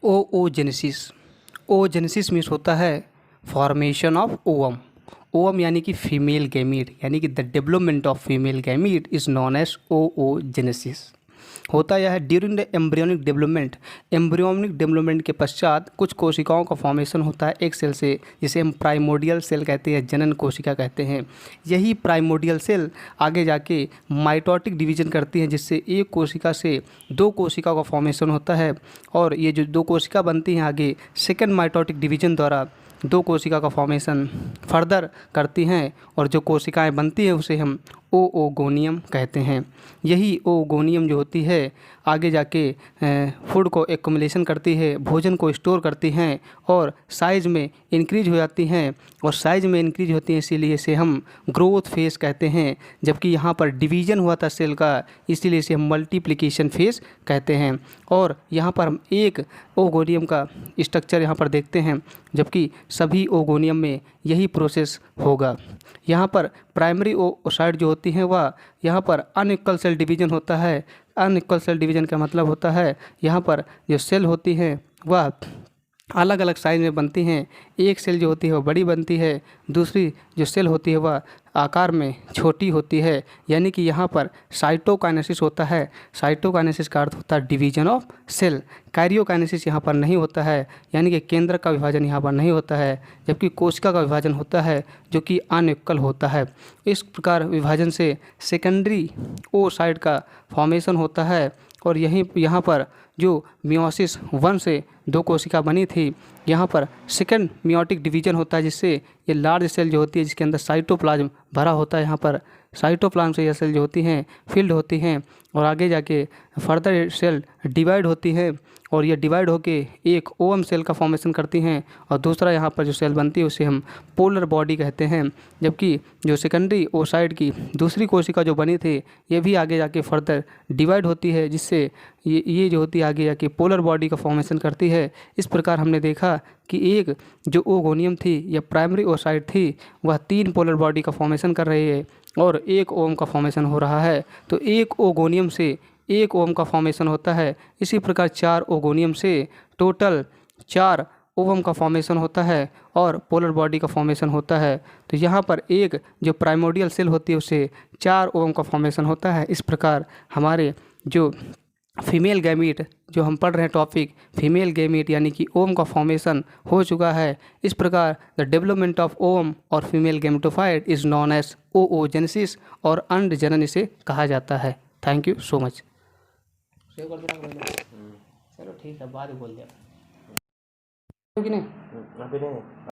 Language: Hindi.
ओओजेनेसिस। ओजेनेसिस मीन्स होता है फॉर्मेशन ऑफ ओवम। ओवम यानी कि फीमेल गैमीट, यानी कि the development of female gamete is known as oogenesis. होता यह है during the embryonic development. Embryonic development के पश्चात कुछ कोशिकाओं का फॉर्मेशन होता है एक सेल से, जिसे हम प्राइमोडियल सेल कहते हैं, जनन कोशिका कहते हैं। यही प्राइमोडियल सेल आगे जाके माइटोटिक डिवीजन करती हैं, जिससे एक कोशिका से दो कोशिका का फॉर्मेशन होता है। और ये जो दो कोशिका बनती हैं आगे सेकेंड माइटोटिक डिवीजन द्वारा दो कोशिका का फॉर्मेशन फर्दर करती हैं, और जो कोशिकाएं बनती हैं उसे हम ओओगोनियम कहते हैं। यही ओओगोनियम जो होती है आगे जाके फूड को एक्युमुलेशन करती है, भोजन को स्टोर करती हैं और साइज़ में इंक्रीज हो जाती हैं। और साइज़ में इंक्रीज होती हैं इसीलिए इसे हम ग्रोथ फेज़ कहते हैं। जबकि यहाँ पर डिवीज़न हुआ था सेल का, इसीलिए इसे हम मल्टीप्लिकेशन फेज़ कहते हैं। और यहाँ पर हम एक ओगोनियम का स्ट्रक्चर यहाँ पर देखते हैं, जबकि सभी ओगोनियम में यही प्रोसेस होगा। यहाँ पर प्राइमरी ओसाइट जो होती हैं वह यहाँ पर अनइक्वल सेल डिवीजन होता है। अनइक्वल सेल डिवीजन का मतलब होता है यहाँ पर जो सेल होती हैं वह अलग अलग साइज में बनती हैं। एक सेल जो होती है वह बड़ी बनती है, दूसरी जो सेल होती है वह आकार में छोटी होती है। यानी कि यहाँ पर साइटोकाइनेसिस होता है। साइटोकाइनेसिस का अर्थ होता है डिवीजन ऑफ सेल। कैरियोकाइनेसिस यहाँ पर नहीं होता है, यानी कि केंद्र का विभाजन यहाँ पर नहीं होता है, जबकि कोशिका का विभाजन होता है जो कि अनइक्वल होता है। इस प्रकार विभाजन से सेकेंडरी ओसाइट का फॉर्मेशन होता है। और यहाँ पर जो मियोसिस 1 से दो कोशिका बनी थी, यहाँ पर सेकंड मियोटिक डिवीजन होता है, जिससे ये लार्ज सेल जो होती है जिसके अंदर साइटोप्लाज्म भरा होता है, यहाँ पर साइटोप्लाज्म से ये सेल जो होती हैं फिल्ड होती हैं और आगे जाके फर्दर सेल डिवाइड होती है। और ये डिवाइड होके एक ओवम सेल का फॉर्मेशन करती हैं, और दूसरा यहाँ पर जो सेल बनती है उसे हम पोलर बॉडी कहते हैं। जबकि जो सेकेंडरी ओसाइड की दूसरी कोशिका जो बनी थी ये भी आगे जाके फर्दर डिवाइड होती है, जिससे ये जो होती है आगे जाके पोलर बॉडी का फॉर्मेशन करती है। इस प्रकार हमने देखा कि एक जो ओगोनियम थी या प्राइमरी ओसाइट थी वह 3 पोलर बॉडी का फॉर्मेशन कर रही है और एक ओवम का फॉर्मेशन हो रहा है। तो एक ओगोनियम से एक ओवम का फॉर्मेशन होता है। इसी प्रकार 4 ओगोनियम से टोटल 4 ओवम का फॉर्मेशन होता है और पोलर बॉडी का फॉर्मेशन होता है। तो यहाँ पर एक जो प्राइमोडियल सेल होती है उसे 4 ओवम का फॉर्मेशन होता है। इस प्रकार हमारे जो फीमेल गैमीट जो हम पढ़ रहे हैं टॉपिक फीमेल गैमीट यानी कि ओवम का फॉर्मेशन हो चुका है। इस प्रकार द डेवलपमेंट ऑफ ओवम और female gametophyte is known as oogenesis और अंड जनन इसे कहा जाता है। Thank you so much. चलो ठीक है, बाद में बोल दिया कि नहीं।